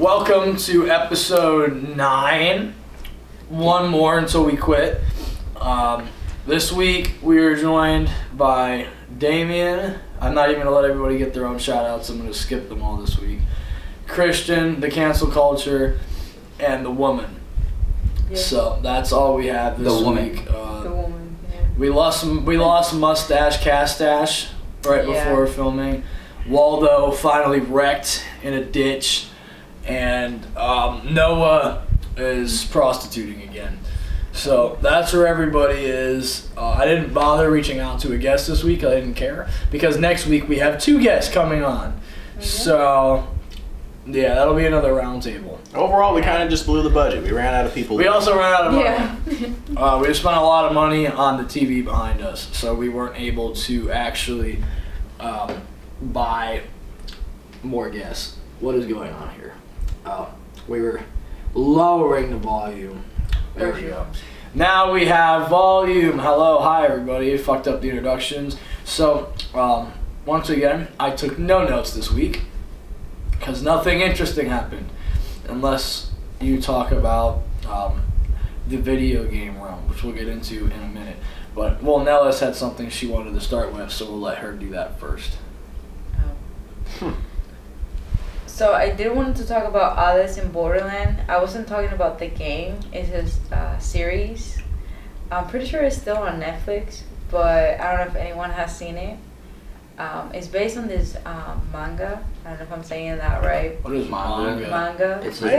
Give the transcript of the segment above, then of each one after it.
Welcome to episode 9. One more until we quit. This week we are joined by Damien. I'm not even going to let everybody get their own shout outs. I'm going to skip them all this week. Christian, the cancel culture, and the woman. Yeah. So that's all we have this week. The woman. Yeah. We lost Mustache Castache right before filming. Waldo finally wrecked in a ditch, and Noah is prostituting again. So that's where everybody is. I didn't bother reaching out to a guest this week. I didn't care because next week we have 2 guests coming on. Okay. So yeah, that'll be another roundtable. Overall, we kind of just blew the budget. We ran out of people. We also ran out of money. Yeah. We spent a lot of money on the TV behind us, so we weren't able to actually buy more guests. What is going on here? We were lowering the volume. There we go. Now we have volume. Hello, hi everybody. Fucked up the introductions. So, once again, I took no notes this week because nothing interesting happened, unless you talk about the video game realm, which we'll get into in a minute. But Nellis had something she wanted to start with, so we'll let her do that first. So I did want to talk about Alice in Borderland. I wasn't talking about the game. It's a series. I'm pretty sure it's still on Netflix, but I don't know if anyone has seen it. It's based on this manga. I don't know if I'm saying that right. What is Manga. It's like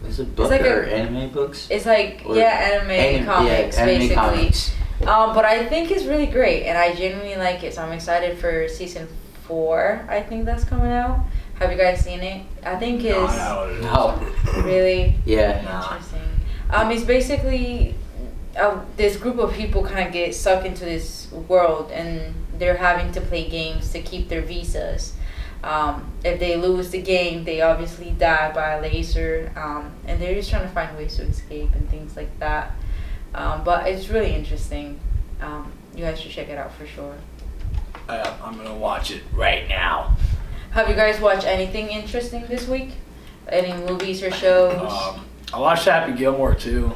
it's a book or anime books. It's like anime comics basically. Comics. But I think it's really great, and I genuinely like it. So I'm excited for season 4. I think that's coming out. Have you guys seen it? I think it's No. really Yeah. interesting. It's basically this group of people kind of get sucked into this world, and they're having to play games to keep their visas. If they lose the game, they obviously die by a laser, and they're just trying to find ways to escape and things like that. But it's really interesting. You guys should check it out for sure. I'm gonna watch it right now. Have you guys watched anything interesting this week? Any movies or shows? I watched Happy Gilmore too.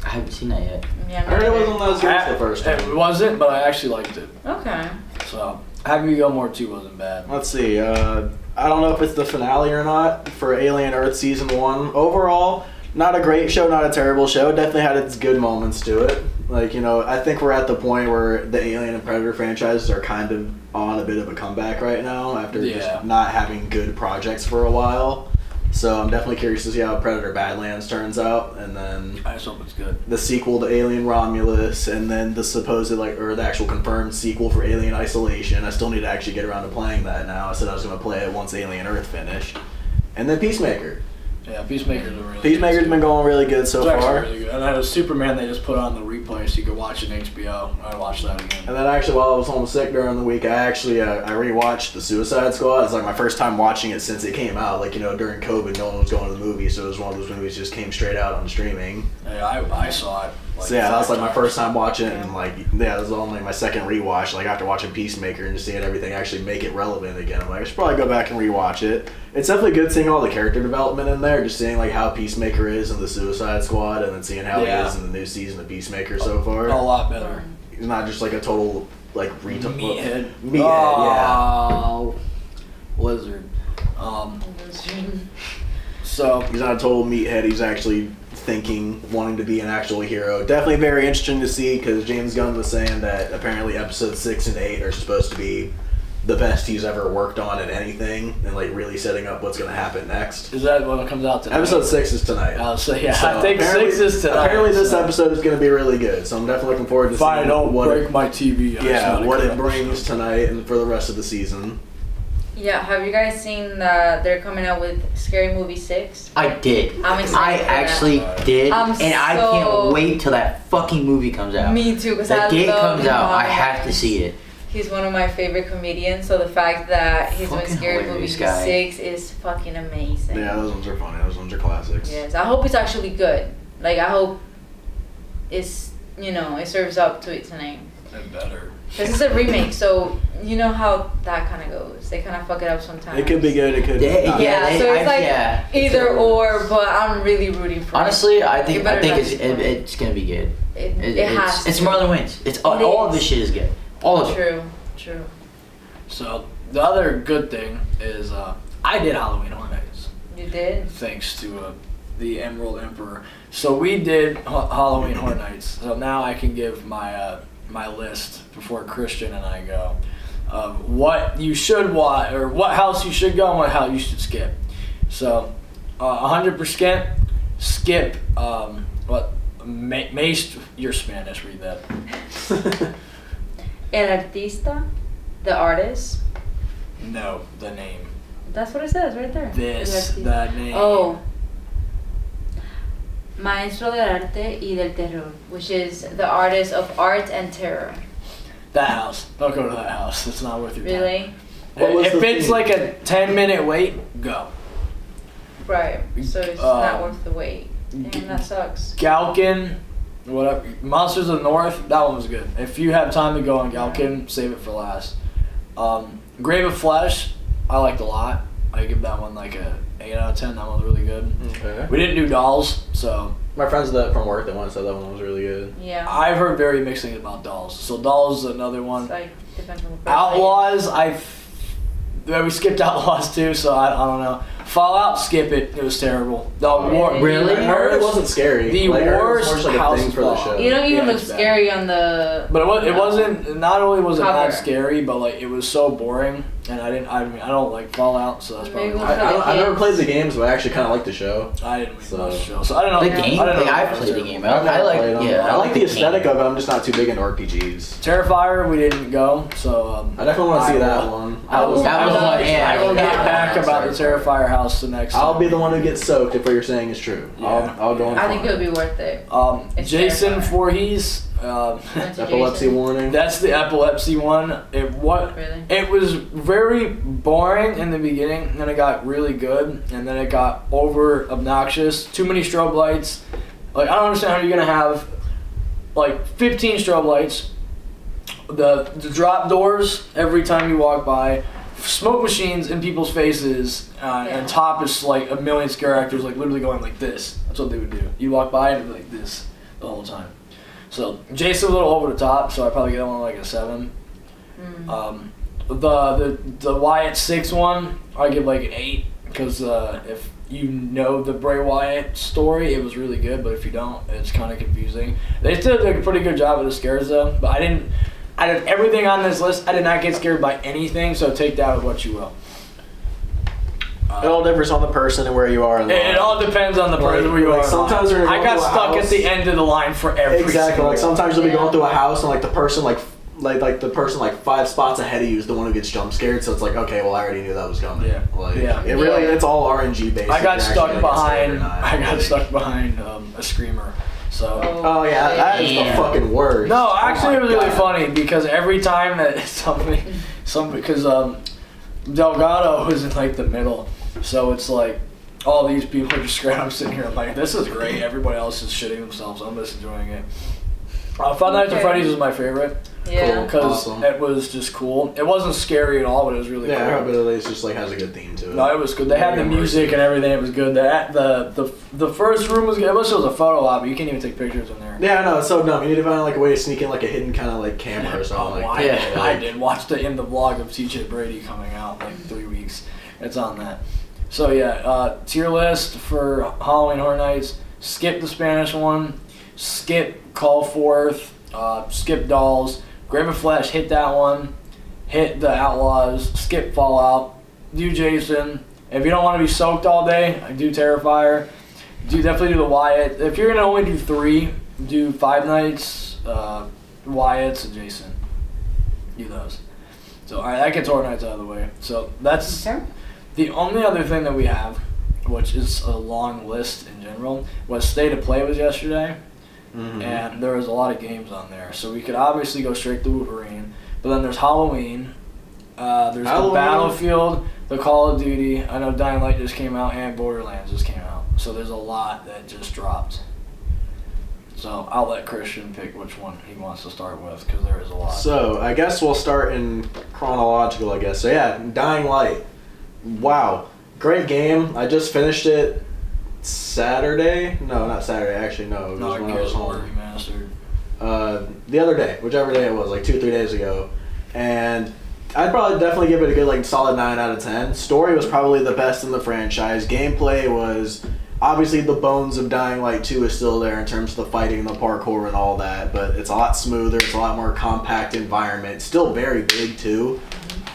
I haven't seen that yet. Yeah, I heard it wasn't as good as the first time. It wasn't, but I actually liked it. Okay. So Happy Gilmore 2 wasn't bad. Let's see. I don't know if it's the finale or not for Alien Earth Season 1. Overall, not a great show, not a terrible show. Definitely had its good moments to it. Like, I think we're at the point where the Alien and Predator franchises are kind of on a bit of a comeback right now after just not having good projects for a while. So I'm definitely curious to see how Predator Badlands turns out, and then I just hope it's good. The sequel to Alien Romulus, and then the supposed or the actual confirmed sequel for Alien Isolation. I still need to actually get around to playing that now. I said I was going to play it once Alien Earth finished, and then Peacemaker. Yeah, Peacemaker's Peacemaker's been going really good so far. Really good. And I had Superman they just put on the replay so you could watch it in HBO. I watched that again. And then actually while I was homesick during the week, I rewatched The Suicide Squad. It's like my first time watching it since it came out. Like, during COVID, no one was going to the movies, so it was one of those movies that just came straight out on streaming. Yeah, I saw it. So yeah, that was like my first time watching it, and that was only my second rewatch. Like after watching Peacemaker and just seeing everything actually make it relevant again, I'm like, I should probably go back and rewatch it. It's definitely good seeing all the character development in there, just seeing like how Peacemaker is in the Suicide Squad, and then seeing how he is in the new season of Peacemaker so far. A lot better. He's not just like a total meathead. Yeah. Lizard. So he's not a total meathead. He's actually thinking, wanting to be an actual hero. Definitely very interesting to see, because James Gunn was saying that apparently episodes 6 and 8 are supposed to be the best he's ever worked on in anything, and really setting up what's going to happen next. Is that when it comes out tonight? Episode 6 is tonight. I think 6 is tonight. Apparently this episode is going to be really good, so I'm definitely looking forward to seeing my TV. What it brings tonight and for the rest of the season. Yeah, have you guys seen they're coming out with Scary Movie 6? I did. I'm excited. I actually did, I can't wait till that fucking movie comes out. Me too, because that date comes out. I have to see it. He's one of my favorite comedians, so the fact that he's doing Scary Movie 6 is fucking amazing. Yeah, those ones are funny. Those ones are classics. Yes, I hope it's actually good. Like, I hope it serves up to its name. It better. This is a remake, so you know how that kind of goes. They kind of fuck it up sometimes. It could be good. It could. Yeah, be Yeah, so it's like either or, but I'm really rooting for. Honestly, it. I think It it's gonna be good. It has. It's to. Marlon wins. It's all of this shit is good. All of it. True. So the other good thing is I did Halloween Horror Nights. You did. Thanks to the Emerald Emperor. So we did Halloween Horror Nights. So now I can give my my list before Christian and I go of what you should watch or what house you should go and what house you should skip. So 100% skip Mace, you're Spanish, read that. El artista, the artist. No, the name. That's what it says right there. The name. Oh. Maestro del arte y del terror, which is the artist of art and terror. That house. Don't go to that house. It's not worth your time. Really? If it's like a 10-minute wait, go. Right. So it's not worth the wait. Damn, that sucks. Galkin, whatever. Monsters of the North, that one was good. If you have time to go on Galkin, save it for last. Grave of Flesh, I liked a lot. I give that one like a 8 out of 10. That one's really good. Okay. We didn't do Dolls, so. My friends from work that went said that one was really good. Yeah. I've heard very mixed things about Dolls. So Dolls is another one. It's like, depends on the person. Outlaws, we skipped Outlaws too, so I don't know. Fallout, skip it. It was terrible. Really? I heard it wasn't scary. The worst like house a thing for the show. You don't even look it's bad. scary on the. But it wasn't. Not only was it Cover. not scary, but like it was so boring, and I don't like Fallout, so that's probably Maybe why. I never played the games, but I actually kind of like the show. I didn't really So- watch the show, so I don't know. The game? I don't know. I played the game. I've I never like. played them. Yeah, I like the game. aesthetic of it. I'm just not too big into RPGs. Terrifier, we didn't go, so. I definitely want to see that one. I will That was one, yeah. I will get back about the Terrifier house the next time. I'll be the one who gets soaked if what you're saying is true. Yeah. I'll go on. I think it would be worth it. It's Jason Terrifier. Voorhees. Epilepsy warning. That's the epilepsy one. Really? It was very boring in the beginning, and then it got really good, and then it got over obnoxious. Too many strobe lights. Like I don't understand how you're gonna have like 15 strobe lights, the drop doors every time you walk by, smoke machines in people's faces, and top is like a million scare actors like literally going like this. That's what they would do. You walk by and it'd be like this the whole time. So Jason's a little over the top, so I probably get one like a 7. The Wyatt 6 one, I give like an 8 because if you know the Bray Wyatt story, it was really good, but if you don't, it's kind of confusing. They still did a pretty good job with the scares though, but I did everything on this list. I did not get scared by anything, so take that with what you will. It all differs on the person and where you are in the line. It all depends on the person where you are. Sometimes we're I going got to a stuck house. at the end of the line for every Exactly. single Like sometimes you'll be Yeah. going through a house and like the person like the person like 5 spots ahead of you is the one who gets jump scared. So it's like, okay, well I already knew that was coming. Yeah. Like Yeah. it really it's all RNG based. I got if you're stuck actually gonna get scared or behind. not. I got Like- stuck behind a screamer. So. Oh yeah, that is the Yeah. fucking worst. No, actually, Oh it was my really God. funny because every time that somebody, because Delgado was in like the middle, so it's like all these people are just scared. I'm sitting here, I'm like, this is great. Everybody else is shitting themselves. I'm just enjoying it. Five Nights at Freddy's was my favorite Yeah. because Awesome. it was just cool. It wasn't scary at all, but it was really Yeah, cool. but at least just like has a good theme to it. No, it was good. They had the music and everything. It was good. The first room was good. It was a photo op, but you can't even take pictures in there. Yeah, no, it's so dumb. You need to find like a way to sneak in like a hidden kind of like camera or something. Oh, Like I that. did. I did. Watch in the vlog of TJ Brady coming out like 3 weeks. It's on that. So yeah, tier list for Halloween Horror Nights. Skip the Spanish one. Skip Call Forth. Skip Dolls. Grave of Flesh. Hit that one. Hit the Outlaws. Skip Fallout. Do Jason. If you don't want to be soaked all day, do Terrifier. Definitely do the Wyatt. If you're gonna only do 3, do 5 Nights, Wyatt's, and Jason. Do those. So alright, that gets Horror Nights out of the way. So that's Okay. the only other thing that we have, which is a long list in general, was State of Play was yesterday, and there was a lot of games on there. So we could obviously go straight to Wolverine, but then there's Halloween, there's the Halloween. Battlefield, the Call of Duty. I know Dying Light just came out and Borderlands just came out. So there's a lot that just dropped. So I'll let Christian pick which one he wants to start with because there is a lot. So I guess we'll start in chronological, I guess. So yeah, Dying Light. Wow, great game. I just finished it Saturday. No, not Saturday. Actually, no. It was when I was home. Remastered. The other day, whichever day it was, like 2-3 days ago, and I'd probably definitely give it a good like solid 9 out of 10. Story was probably the best in the franchise. Gameplay was obviously the bones of Dying Light 2 is still there in terms of the fighting and the parkour and all that, but it's a lot smoother. It's a lot more compact environment. It's still very big too.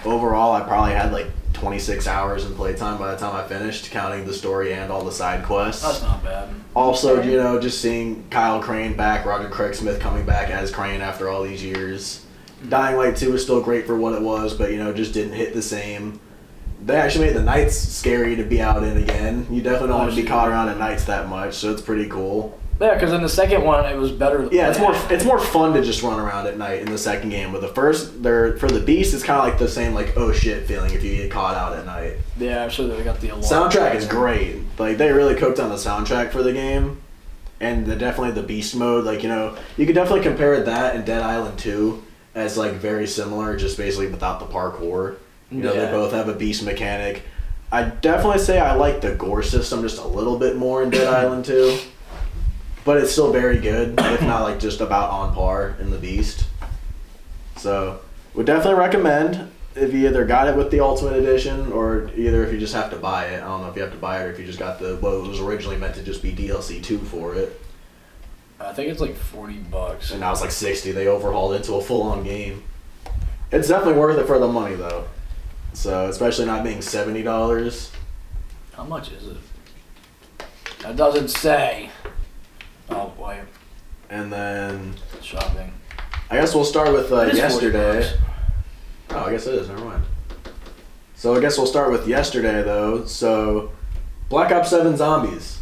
Overall, I probably had like 26 hours in playtime by the time I finished, counting the story and all the side quests. That's not bad. Also, you know, just seeing Kyle Crane back, Roger Craig Smith coming back as Crane after all these years. Dying Light 2 was still great for what it was, but, you know, just didn't hit the same. They actually made the nights scary to be out in again. You definitely don't want to be caught around at nights that much, so it's pretty cool. Yeah, because in the second one, it was better. Yeah, it's more fun to just run around at night in the second game. But the first, for the Beast, it's kind of like the same, like, oh shit feeling if you get caught out at night. Yeah, I'm sure they got the alarm. Soundtrack is great. Like, they really cooked on the soundtrack for the game. And definitely the Beast mode, like, you know, you could definitely compare that and Dead Island 2 as, like, very similar, just basically without the parkour. You know, they both have a Beast mechanic. I'd definitely say I like the gore system just a little bit more in Dead Island 2. But it's still very good, if not, like, just about on par in the Beast. So, would definitely recommend if you either got it with the Ultimate Edition or either if you just have to buy it. I don't know if you have to buy it or if you just got what was originally meant to just be DLC 2 for it. I think it's like $40. And now it's like 60. They overhauled it to a full-on game. It's definitely worth it for the money, though. So, especially not being $70. How much is it? That doesn't say. Oh, boy. And then Shopping. I guess we'll start with yesterday. $40. Oh, I guess it is. Never mind. So I guess we'll start with yesterday, though. So, Black Ops 7 Zombies.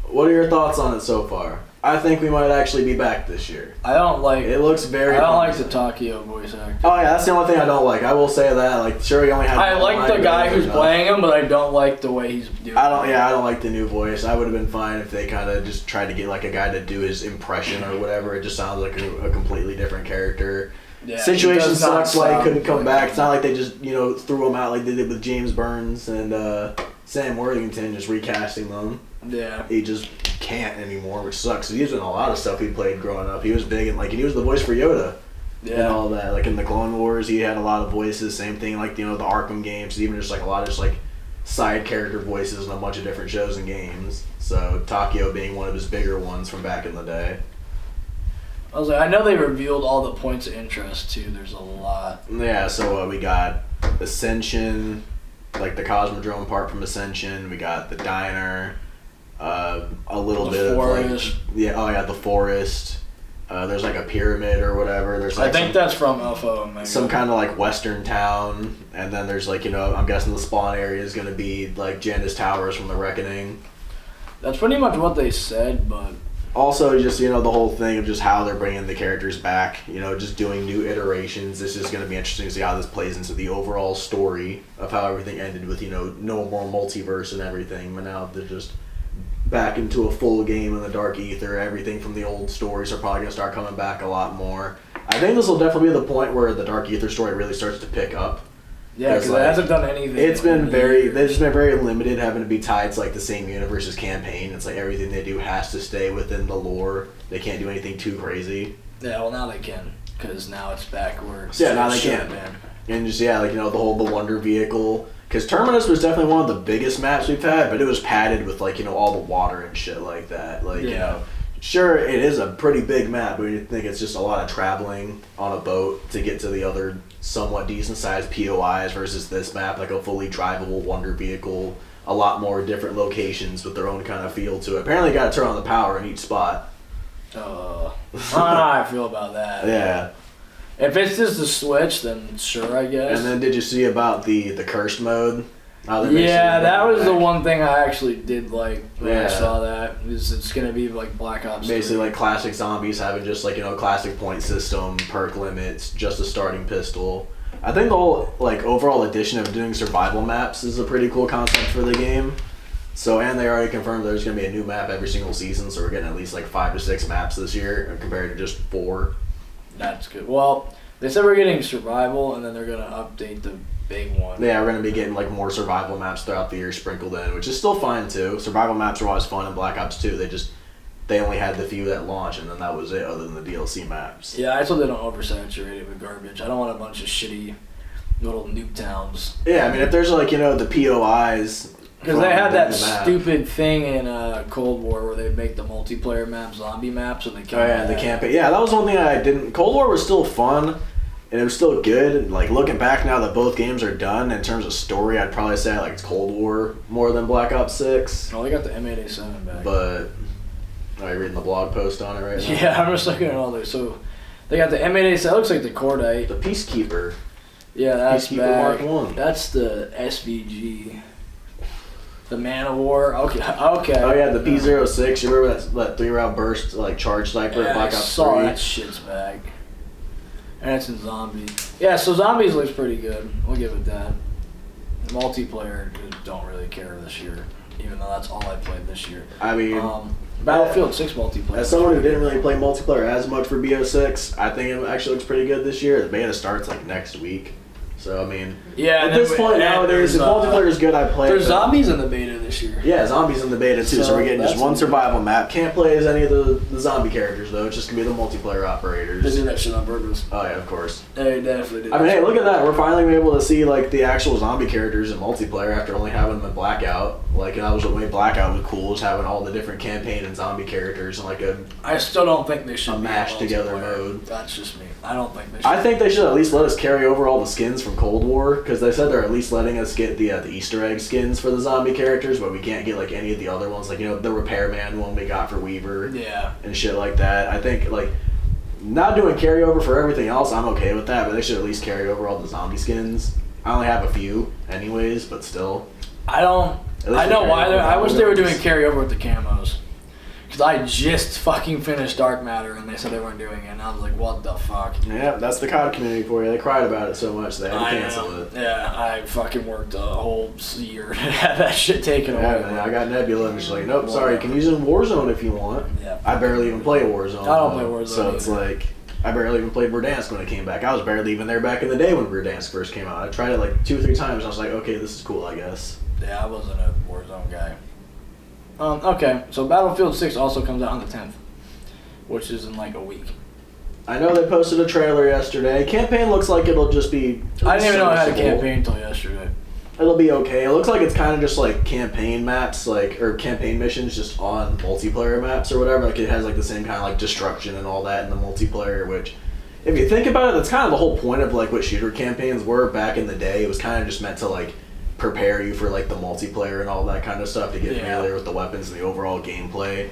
What are your thoughts on it so far? I think we might actually be back this year. I don't like. It looks very. I don't like the Takio voice actor. Oh yeah, that's the only thing I don't like. I will say that. Like, sure, he only had. I like the guy who's playing him, but I don't like the way he's doing. I don't like the new voice. I would have been fine if they kind of just tried to get like a guy to do his impression or whatever. It just sounds like a completely different character. Yeah, situation sucks. Like, couldn't come back. It's not like they just threw him out like they did with James Burns and Sam Worthington, just recasting them. Yeah. He just can't anymore, which sucks. He's in a lot of stuff he played growing up. He was big and he was the voice for Yoda. Yeah. And all that. Like in the Clone Wars, he had a lot of voices. Same thing, like the Arkham games. Even just like a lot of just like side character voices in a bunch of different shows and games. So Takio being one of his bigger ones from back in the day. I was like, I know they revealed all the points of interest too. There's a lot. Yeah. So we got Ascension, like the Cosmodrome part from Ascension. We got the diner. A little bit forest. Of the forest. There's like a pyramid or whatever. There's like I think that's from Alpha Omega. Some kind of like western town, and then there's like I'm guessing the spawn area is gonna be like Janda's Towers from the Reckoning. That's pretty much what they said, but also just the whole thing of just how they're bringing the characters back. Just doing new iterations. This is gonna be interesting to see how this plays into the overall story of how everything ended with no more multiverse and everything, but now they're just back into a full game in the Dark Ether. Everything from the old stories are probably going to start coming back a lot more. I think this will definitely be the point where the Dark Ether story really starts to pick up. Yeah, because it hasn't done anything. It's been they've just been very limited, having to be tied to like the same universe's campaign. It's like everything they do has to stay within the lore. They can't do anything too crazy. Yeah, well now they can, because now it's back where. Yeah, now they can. And just the Wonder Vehicle. Because Terminus was definitely one of the biggest maps we've had, but it was padded with all the water and shit like that. Sure, it is a pretty big map, but you think it's just a lot of traveling on a boat to get to the other somewhat decent sized POIs versus this map, like a fully drivable Wonder Vehicle, a lot more different locations with their own kind of feel to it. Apparently you got to turn on the power in each spot. I don't know how I feel about that. Yeah. If it's just a Switch, then sure, I guess. And then did you see about the cursed mode? Yeah, that was the one thing I actually did like when I saw that. It's going to be like Black Ops 3. Basically like classic zombies having just classic point system, perk limits, just a starting pistol. I think the whole overall addition of doing survival maps is a pretty cool concept for the game. So, and they already confirmed there's going to be a new map every single season, so we're getting at least 5 to 6 maps this year compared to just 4. That's good. Well, They said we're getting survival, and then they're gonna update the big one. Yeah, we're gonna be getting like more survival maps throughout the year sprinkled in, which is still fine too. Survival maps are always fun in Black Ops 2. They only had the few that launch, and then that was it, other than the DLC maps. Yeah, I just hope they don't oversaturate it with garbage. I don't want a bunch of shitty little nuke towns. Yeah, I mean, if there's like, the POIs. Because they had that stupid thing in Cold War where they make the multiplayer maps zombie maps, and they the campaign. Yeah, that was one thing I didn't. Cold War was still fun, and it was still good. And like looking back now that both games are done, in terms of story, I'd probably say I liked Cold War more than Black Ops 6. Oh, they got the M8A7 back. But are you reading the blog post on it right now? Yeah, I'm just looking at all this. So they got the M8A7. That looks like the Cordite. The Peacekeeper. Yeah, that's Peacekeeper back. Mark 1. That's the SVG. The Man of War. Okay. Oh yeah, the P06. You remember that 3-round burst like charge sniper in Black Ops 3? I saw that shit's back. And it's in Zombies. Yeah, so Zombies looks pretty good. We'll give it that. The multiplayer, don't really care this year, even though that's all I played this year. I mean, Battlefield 6 multiplayer. As someone who didn't really play multiplayer as much for BO6, I think it actually looks pretty good this year. The beta starts like next week. So, I mean, yeah, at this point nowadays, if multiplayer is good, I play it. There's zombies in the beta this year. Yeah, zombies in the beta too, so we're getting just one survival map. Can't play as any of the zombie characters, though. It's just going to be the multiplayer operators. They do that shit on purpose. Oh, yeah, of course. They definitely do. I mean, hey, look at that. We're finally able to see, like, the actual zombie characters in multiplayer after only having them in Blackout. Like, that was what made Blackout look cool, was having all the different campaign and zombie characters in, like, I still don't think they should mashed together mode. That's just me. I don't think they should. I think they should at least let us carry over all the skins from Cold War, because they said they're at least letting us get the Easter egg skins for the zombie characters, but we can't get like any of the other ones, like the Repairman one we got for Weaver, and shit like that. I think like not doing carryover for everything else, I'm okay with that, but they should at least carry over all the zombie skins. I only have a few, anyways, but still. I know why. I wish they were doing carryover with the camos. Because I just fucking finished Dark Matter and they said they weren't doing it, and I was like, what the fuck? Yeah, that's the COD community for you. They cried about it so much they had to cancel it. Yeah, I fucking worked a whole year to have that shit taken away. Man, I got Nebula and she's like, nope, sorry, you can use it in Warzone if you want. Yeah. I barely even play Warzone. I don't play Warzone So either. It's like, I barely even played Verdansk when it came back. I was barely even there back in the day when Verdansk first came out. I tried it like 2 or 3 times and I was like, okay, this is cool, I guess. Yeah, I wasn't a Warzone guy. Okay, so Battlefield 6 also comes out on the 10th, which is in like a week. I know they posted a trailer yesterday. Campaign looks like it'll just be... I didn't even know I had a campaign until yesterday. It'll be okay. It looks like it's kind of just like campaign maps, or campaign missions just on multiplayer maps or whatever. Like it has like the same kind of like destruction and all that in the multiplayer, which... If you think about it, that's kind of the whole point of like what shooter campaigns were back in the day. It was kind of just meant to like prepare you for like the multiplayer and all that kind of stuff, to get familiar with the weapons and the overall gameplay,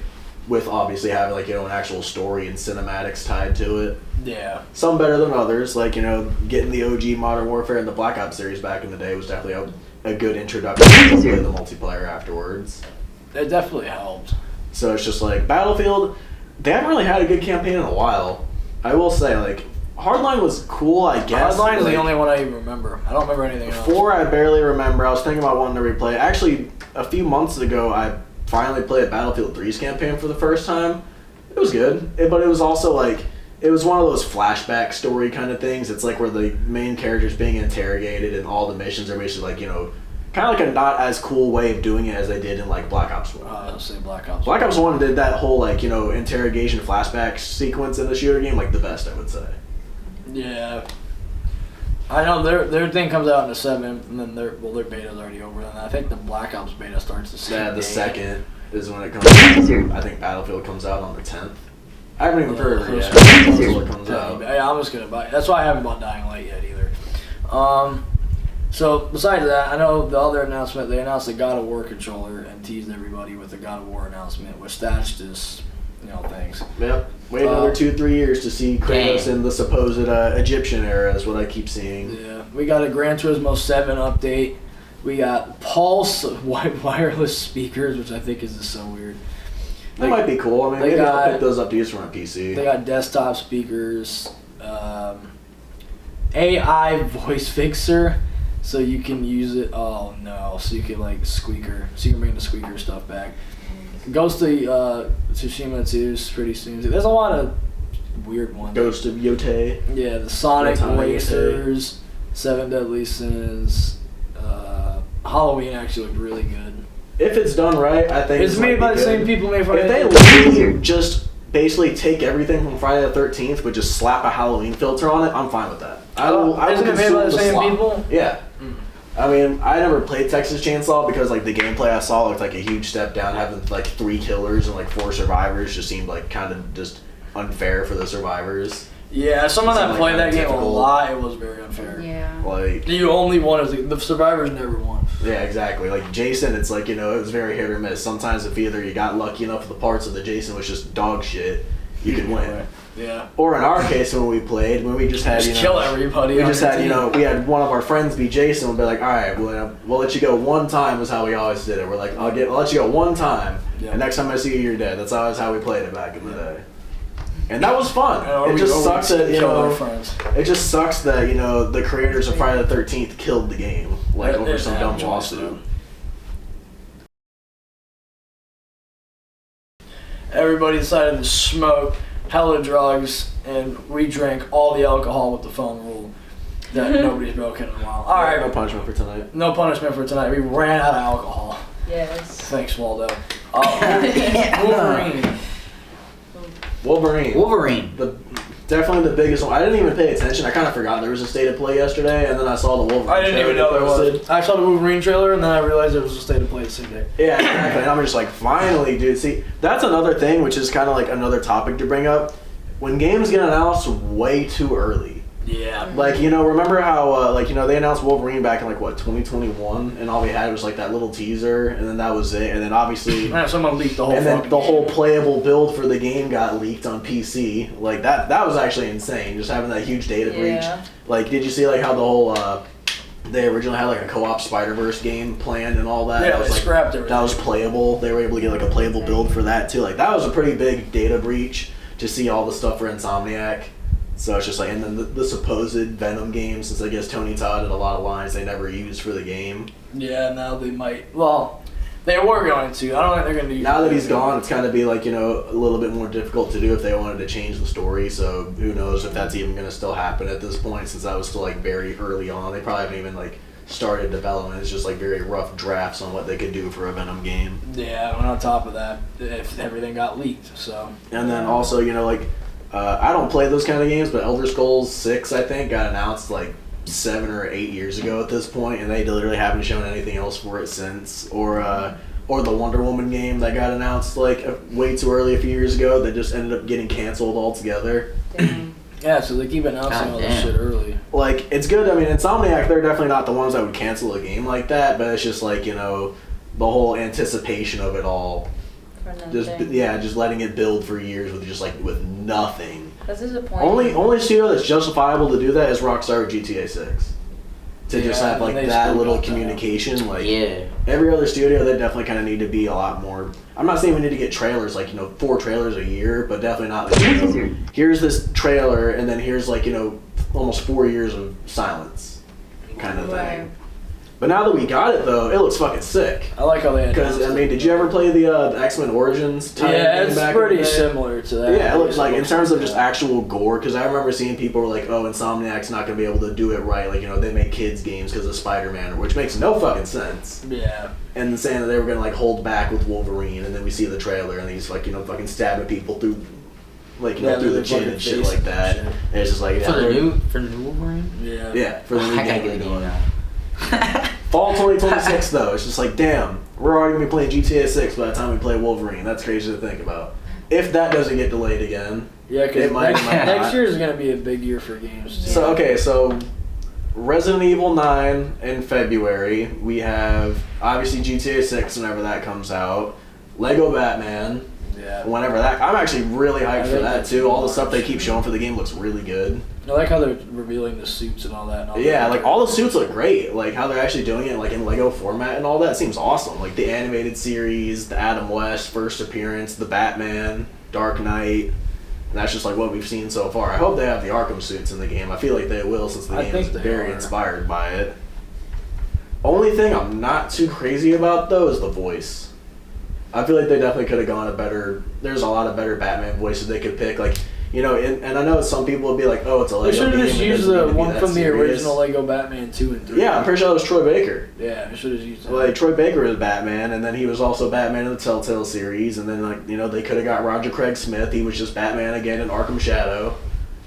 with obviously having like an actual story and cinematics tied to it. Yeah. Some better than others, like getting the OG Modern Warfare and the Black Ops series back in the day was definitely a good introduction to the multiplayer afterwards. It definitely helped. So it's just like Battlefield, they haven't really had a good campaign in a while. I will say, like, Hardline was cool, I guess. Hardline is the only one I even remember. I don't remember anything else. 4 I barely remember. I was thinking about wanting to replay. Actually, a few months ago, I finally played Battlefield 3's campaign for the first time. It was good, but it was also like, it was one of those flashback story kind of things. It's like where the main character's being interrogated and all the missions are basically like, kind of like a not as cool way of doing it as they did in like Black Ops 1. I'll say Black Ops 1. Black Ops 1 did that whole like, interrogation flashback sequence in the shooter game like the best, I would say. Yeah. I know their thing comes out in the 7th, and then their beta's already over. And I think the Black Ops beta starts the same day. The 2nd is when it comes out. I think Battlefield comes out on the 10th. I haven't even heard of it yet. It comes out. Yeah, I'm just going to buy it. That's why I haven't bought Dying Light yet either. So, besides that, I know the other announcement, they announced the God of War controller and teased everybody with the God of War announcement, which that's just, things. Yep. Wait another 2-3 years to see Kratos in the supposed Egyptian era is what I keep seeing. Yeah. We got a Gran Turismo 7 update. We got Pulse wireless speakers, which I think is just so weird. That might be cool. I mean, maybe I'll pick those up to use for my PC. They got desktop speakers, AI voice fixer, so you can use it. Oh no! So you can like squeaker, so you can bring the squeaker stuff back. Ghost of Tsushima 2 is pretty soon. There's a lot of weird ones. Ghost of Yotei. Yeah, the Sonic Yotei. Racers, Seven Deadly Sins. Halloween actually looked really good. If it's done right, I think It's made by the same people made Friday. If they literally just basically take everything from Friday the 13th but just slap a Halloween filter on it, I'm fine with that. I will Isn't it made by the same slop. people? Yeah. I mean, I never played Texas Chainsaw because like the gameplay I saw looked like a huge step down. Having like 3 killers and like 4 survivors just seemed like kind of just unfair for the survivors. Yeah, someone that Like, played that game a difficult. lot, it was very unfair. Yeah. Like, You only won as the survivors never won. yeah, exactly. Like Jason, it's like, you know, it was very hit or miss. Sometimes if either you got lucky enough with the parts of the Jason was just dog shit, you could win. Yeah. Or in our case, when we played, when we just had, Just kill everybody. we on just your had, you team. know, we had one of our friends be Jason. We'll be like, all right, we'll let you go one time. Was how we always did it. We're like, I'll let you go one time, Yeah. and next time I see you, you're dead. That's always how we played it back in the day. And that was fun. Or It we- just or we sucks that, you kill our know, friends. it just sucks that, you know, the creators of Friday the 13th killed the game, like They over didn't some have dumb a choice, lawsuit. though. Everybody decided to smoke hella drugs, and we drank all the alcohol with the phone rule that nobody's broken in a while. All right, No punishment for tonight. no punishment for tonight. We ran out of alcohol. Yes. Thanks, Waldo. Wolverine. Wolverine. Definitely the biggest one. I didn't even pay attention. I kind of forgot there was a state of play yesterday, and then I saw the Wolverine. I didn't even know there posted. was. I saw the Wolverine trailer, and then I realized it was a state of play the same day. Yeah, exactly. And I'm just like, finally, dude. See, that's another thing, which is kind of like another topic to bring up. When games get announced way too early. Yeah. Like, you know, remember how, like, you know, they announced Wolverine back in, like, what, 2021? And all we had was, like, that little teaser, and then that was it. And then, obviously... Man, someone leaked the whole and then fucking the game. whole playable build for the game got leaked on PC. Like, that was actually insane, just having that huge data Yeah. breach. Like, did you see, like, how the whole, they originally had, like, a co-op Spider-Verse game planned and all that? Yeah, that was, they like, scrapped everything. that was playable. They were able to get, like, a playable build for that, too. Like, that was a pretty big data breach to see all the stuff for Insomniac. So it's just like, and then the supposed Venom game, since I guess Tony Todd had a lot of lines they never used for the game. Yeah, now they might. Well, they were going to. I don't think they're going to use Now that he's gone, it's kind of be like, you know, a little bit more difficult to do if they wanted to change the story. So who knows if that's even going to still happen at this point, since that was still like very early on. They probably haven't even like started development. It's just like very rough drafts on what they could do for a Venom game. Yeah, and on top of that, if everything got leaked, so. And then also, you know, like, I don't play those kind of games, but Elder Scrolls 6, I think, got announced like 7 or 8 years ago at this point, and they literally haven't shown anything else for it since. Or the Wonder Woman game that got announced like way too early a few years ago that just ended up getting canceled altogether. Dang. Yeah, so they keep announcing all this shit early. Like, it's good. I mean, Insomniac, they're definitely not the ones that would cancel a game like that, but it's just like, you know, the whole anticipation of it all. Just letting it build for years with nothing. That's disappointing. Only studio that's justifiable to do that is Rockstar with GTA 6. To just Yeah, have like and they that still little got that. communication, like Yeah. every other studio, they definitely kind of need to be a lot more. I'm not saying we need to get trailers, like, you know, 4 trailers a year, but definitely not like, you know, here's this trailer and then here's like, you know, almost 4 years of silence kind of Right. thing. But now that we got it though, it looks fucking sick. I like how they Because announced I mean, did you ever play the X-Men Origins? it. tie-in Yeah, game it's back in the pretty day? similar to that. Yeah, it looks like in looks terms of like just that. actual gore, because I remember seeing people were like, "Oh, Insomniac's not gonna be able to do it right." Like, you know, they make kids games because of Spider-Man, which makes no fucking sense. Yeah. And saying that they were gonna like hold back with Wolverine, and then we see the trailer, and he's like, you know, fucking stabbing people through, like, you know, Yeah, through the the chin fucking and shit face like and that. shit. And it's just like, yeah, For the new Wolverine? Yeah. yeah, for the new I gotta game get the we're game doing. now. Fall 2026 though, it's just like, damn, we're already gonna be playing GTA 6 by the time we play Wolverine. That's crazy to think about. If that doesn't get delayed again. Yeah, because It might not. next year is going to be a big year for games, too. So okay, so Resident Evil 9 in February. We have obviously GTA 6 whenever that comes out. Lego Batman Yeah. whenever that. I'm actually really hyped I for think that that's too. All the March. stuff they keep showing for the game looks really good. I like how they're revealing the suits and all that. And all Yeah, that. like all the suits look great. Like how they're actually doing it like in Lego format and all that seems awesome. Like the animated series, the Adam West first appearance, the Batman, Dark Knight. And that's just like what we've seen so far. I hope they have the Arkham suits in the game. I feel like they will since the I game is think they very are. inspired by it. Only thing I'm not too crazy about though is the voice. I feel like they definitely could have gone a better. There's a lot of better Batman voices they could pick. Like you know, and I know some people would be like, oh, it's a Lego They should game. have just it used doesn't need the to be one that from the serious. original Lego Batman 2 and 3. Yeah, I'm pretty sure that was Troy Baker. Yeah, they should have used that. Like, Troy Baker was Batman, and then he was also Batman in the Telltale series, and then, like, you know, they could have got Roger Craig Smith. He was just Batman again in Arkham Shadow.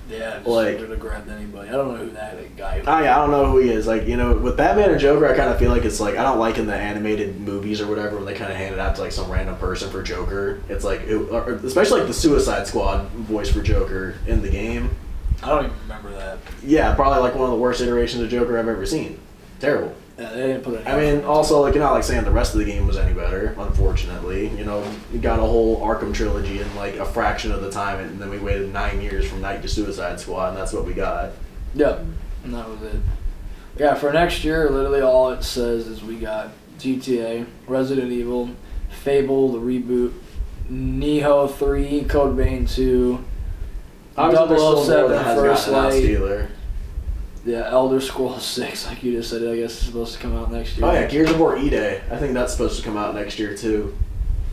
Yeah, just like- could have grabbed anybody. I don't know who that guy was. I don't know who he is. Like, you know, with Batman and Joker, I kind of feel like it's like, I don't like in the animated movies or whatever when they kind of hand it out to, like, some random person for Joker. It's like, especially, like, the Suicide Squad voice for Joker in the game. I don't even remember that. Yeah, probably, like, one of the worst iterations of Joker I've ever seen. Terrible. Yeah, they didn't put it. I mean, also, like, you're not, like, saying the rest of the game was any better, unfortunately. You know, you got a whole Arkham trilogy in, like, a fraction of the time, and then we waited 9 years from Night to Suicide Squad, and that's what we got. Yep, and that was it. Yeah, for next year, literally all it says is we got GTA, Resident Evil, Fable, the reboot, Neo 3, Code Vein 2, Obviously, there's still more 007 that has First gotten announced Light. either. Yeah, Elder Scrolls 6, like you just said, I guess is supposed to come out next year. Oh, yeah, Gears of War E-Day. I think that's supposed to come out next year, too.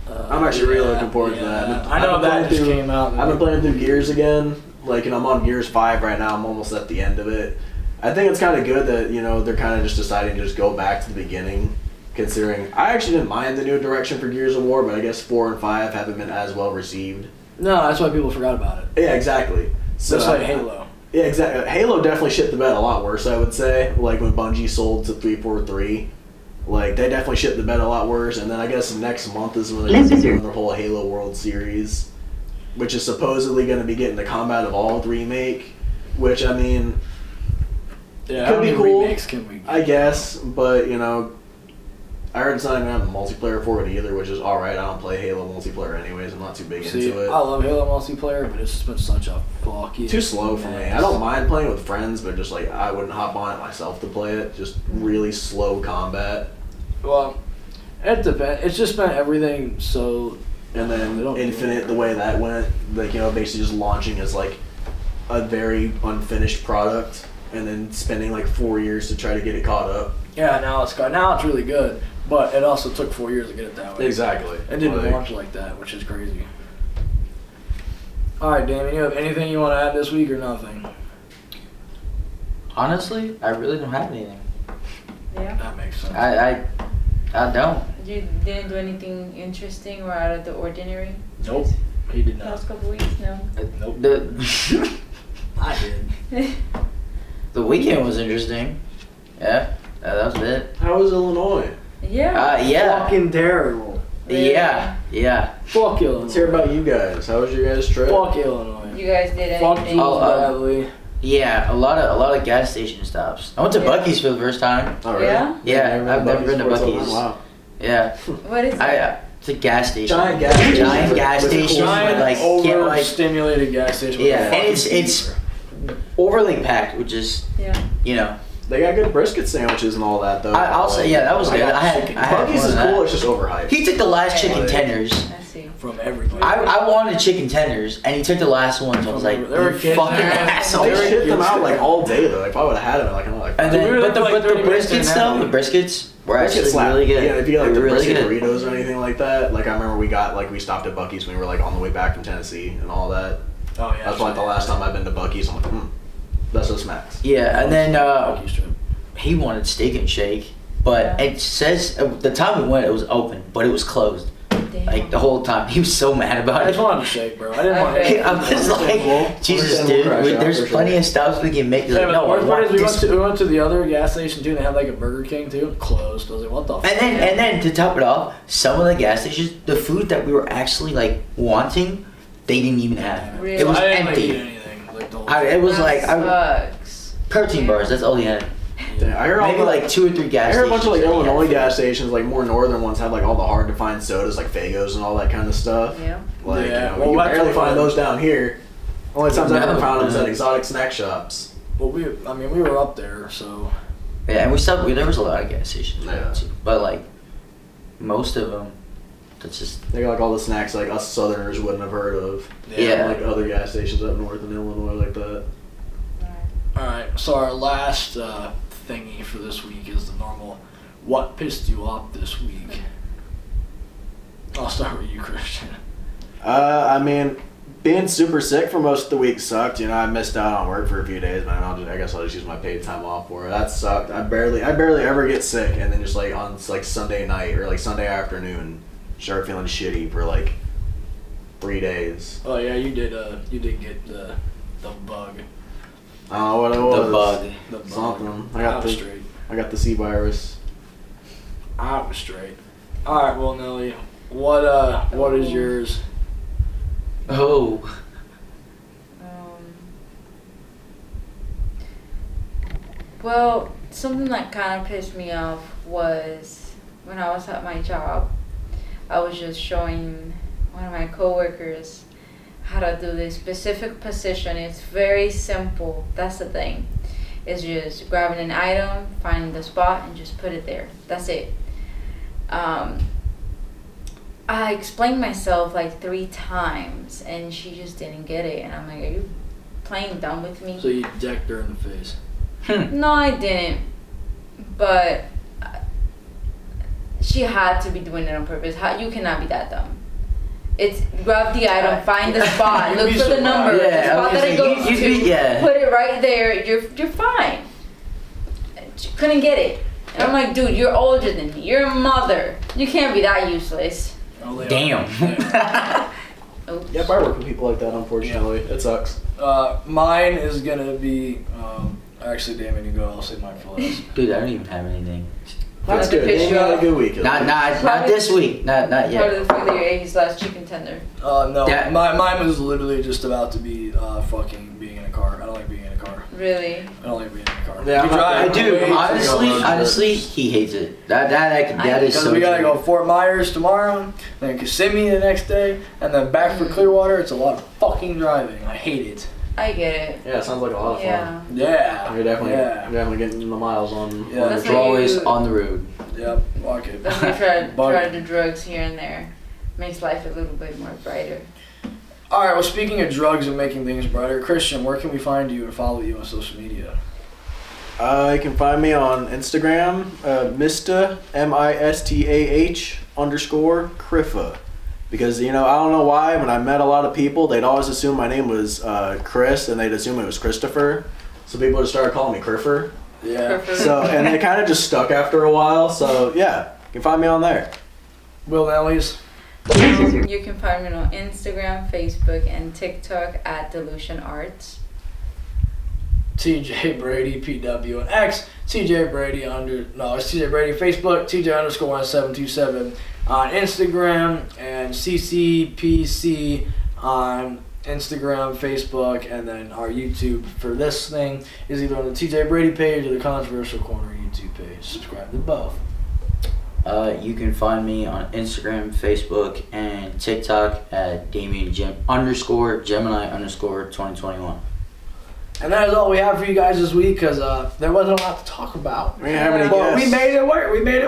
I'm actually really looking forward to that. I know that just came out. I've been playing through Gears again. Like, and I'm on Gears 5 right now. I'm almost at the end of it. I think it's kind of good that, you know, they're kind of just deciding to just go back to the beginning, considering I actually didn't mind the new direction for Gears of War, but I guess 4 and 5 haven't been as well received. No, that's why people forgot about it. Yeah, exactly. So, Just like Halo. Yeah, exactly. Halo definitely shit the bed a lot worse, I would say. Like, when Bungie sold to 343. Like, they definitely shit the bed a lot worse. And then I guess next month is when they're going to be doing their whole Halo World Series, which is supposedly going to be getting the Combat Evolved remake, which, I mean, Yeah, could how be many cool, remakes can we get? I guess. But, you know, I heard it's not even having multiplayer for it either, which is alright. I don't play Halo multiplayer anyways. I'm not too big See, into it. I love Halo multiplayer, but it's just been such a fucking Too slow for me. mess. I don't mind playing with friends, but just like I wouldn't hop on it myself to play it. Just really slow combat. Well, it depends. It's just been everything so. And then They don't- Infinite, the way that went, like, you know, basically just launching as like a very unfinished product, and then spending like 4 years to try to get it caught up. Yeah, now it's really good, but it also took 4 years to get it that way. Exactly. It didn't Like, launch like that, which is crazy. All right, Damon, you have anything you want to add this week or nothing? Honestly, I really don't have anything. Yeah. That makes sense. I don't. You didn't do anything interesting or out of the ordinary? Nope, he did not. Last couple weeks, no. Nope. The I did. the weekend was interesting. Yeah, that was it. How was Illinois? Yeah. Yeah. Fucking terrible. Yeah. Fuck Illinois. Let's hear about you guys. How was your guys' trip? Fuck Illinois. You guys did Fuck anything? Jules Bradley. Yeah, a lot of gas station stops. I went to Yeah. Buc-ee's for the first time. Oh, really? Yeah? Yeah, I've never been to before, so- Buc-ee's. Wow. Yeah, What is it? it's a gas station. Giant gas station. Giant gas With station. cool- Giant, like, get, like, overstimulated gas station. with Yeah, a and fucking it's fever. overly packed, which is, Yeah. you know, They got good brisket sandwiches and all that, though. I'll say, yeah, that was good. I had Buc-ee's one is of cool, that. it's just overhyped. He took the last chicken Like- tenders. I see. From everybody. I wanted chicken tenders, and he took the last one. So I was like, They were you kidding. fucking They asshole. They were- shit them out like all day though. Like, if I would have had them, like, I'm like, And We then, were but the, there for like but the 30 minutes briskets and though, then- the briskets were brisket actually slap. really good. Yeah, if you get like They the were really brisket good. burritos or anything like that, like I remember we stopped at Buc-ee's when we were like on the way back from Tennessee and all that. Oh yeah. That's like the last time I've been to Buc-ee's. I'm like, that's what smacks. Yeah, and then Buc-ee's trip. he wanted steak and shake, but Yeah. it says the time we went, it was open, but it was closed. Damn. Like the whole time, he was so mad I about just it. wanted to shake, bro. I didn't want Okay. to. I was like, Jesus, dude, there's plenty of stops we can make. He's Yeah, like, but no, the I worst part want is this. we went to the other gas station too, and they had like a Burger King too. Closed. I was like, what the? And then to top it off, some of the gas stations, the food that we were actually like wanting, they didn't even have. Really? It was I didn't like, eat empty. anything. Like the whole It was like Sucks. protein bars. That's all he had. Damn, I heard all Maybe the, like 2 or 3 I gas heard a stations. bunch of like that he had Illinois food. gas stations, like more northern ones, have like all the hard to find sodas, like Fagos and all that kind of stuff. Yeah. Like, Yeah, you know, well, you can that's barely what- find those down here. Only times I've ever No, found them is no. at exotic snack shops. Well, we were up there, so Yeah, and we stopped. There was a lot of gas stations, Yeah. too, but like most of them, that's just They got like all the snacks like us Southerners wouldn't have heard of. Yeah. Like other gas stations up north in Illinois like that. All right. So our last thingy for this week is the normal. What pissed you off this week? I'll start with you, Christian. I mean, being super sick for most of the week sucked. You know, I missed out on work for a few days, man. I guess I'll just use my paid time off for it. That sucked. I barely ever get sick, and then just like on like Sunday night or like Sunday afternoon, start feeling shitty for like 3 days. Oh yeah, you did get the bug. I don't know what it was. The bug. Something. I got the C virus. I was straight. All right, well, Nelly, what is yours? Oh. Well, something that kind of pissed me off was when I was at my job. I was just showing one of my coworkers how to do this specific position. It's very simple. That's the thing. It's just grabbing an item, finding the spot, and just put it there. That's it. I explained myself like 3 times, and she just didn't get it. And I'm like, are you playing dumb with me? So you decked her in the face. No, I didn't. But she had to be doing it on purpose. You cannot be that dumb. It's grab the item, find the spot, look for the number, the spot that it goes to, put it right there. You're fine. She couldn't get it. And I'm like, dude, you're older than me. You're a mother. You can't be that useless. Damn. Yep, I work with people like that, unfortunately. Yeah. It sucks. Mine is going to be... actually, Damon, you go. I'll save mine for last. Dude, I don't even have anything. That's good. You had a good week. Not this week. Not yet. Part of the fact that you ate his last chicken tender. No. Mine was literally just about to be fucking being in a car. I don't like being in a car. Really? I don't like being in a car. Yeah, I do. Honestly, he hates it. That is so. Because we gotta go Fort Myers tomorrow, then Kissimmee the next day, and then back for Clearwater. It's a lot of fucking driving. I hate it. I get it. Yeah, it sounds like a lot of fun. Yeah. You're definitely getting the miles on. Yeah. That's You're always on the road. Yep. Fuck it. That's why try to do drugs here and there. Makes life a little bit more brighter. All right. Well, speaking of drugs and making things brighter, Christian, where can we find you and follow you on social media? You can find me on Instagram, Mista MISTAH_Criffa. Because, you know, I don't know why, when I met a lot of people, they'd always assume my name was Chris, and they'd assume it was Christopher. So people just started calling me Criffer. Yeah. So, and it kind of just stuck after a while. So, yeah, you can find me on there. Will Nelly's? You can find me on Instagram, Facebook, and TikTok at Delusion Arts. TJ Brady, PW and X. TJ Brady it's TJ Brady Facebook, TJ_1727 on Instagram, and CCPC on Instagram, Facebook, and then our YouTube for this thing is either on the TJ Brady page or the Controversial Corner YouTube page. Subscribe to both. You can find me on Instagram, Facebook, and TikTok at Damien_Gemini_2021. And that is all we have for you guys this week, because there wasn't a lot to talk about. We didn't have any But guests. we made it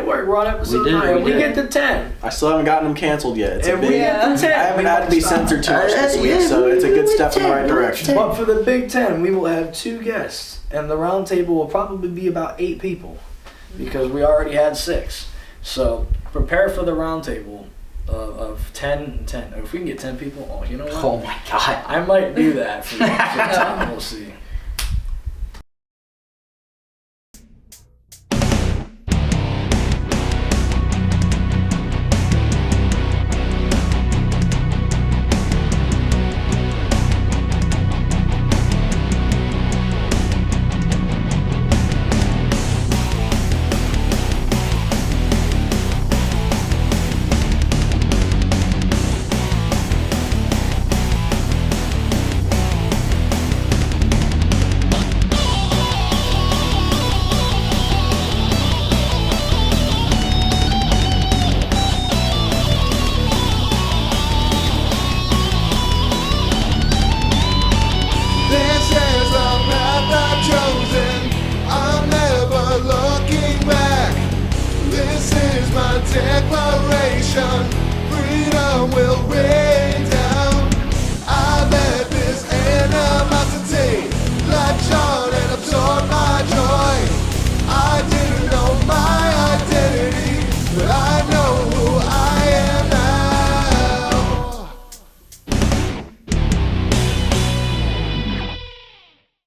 work. We're on episode 9. We get to 10. I still haven't gotten them canceled yet. It's a big, we get to 10. I haven't had to be censored too much this week, so it's a good step in the right direction. But for the Big 10, we will have 2 guests, and the round table will probably be about 8 people, because we already had 6. So prepare for the round table of 10. If we can get 10 people, you know what? Oh my god. I might do that for the time. We'll see. Declaration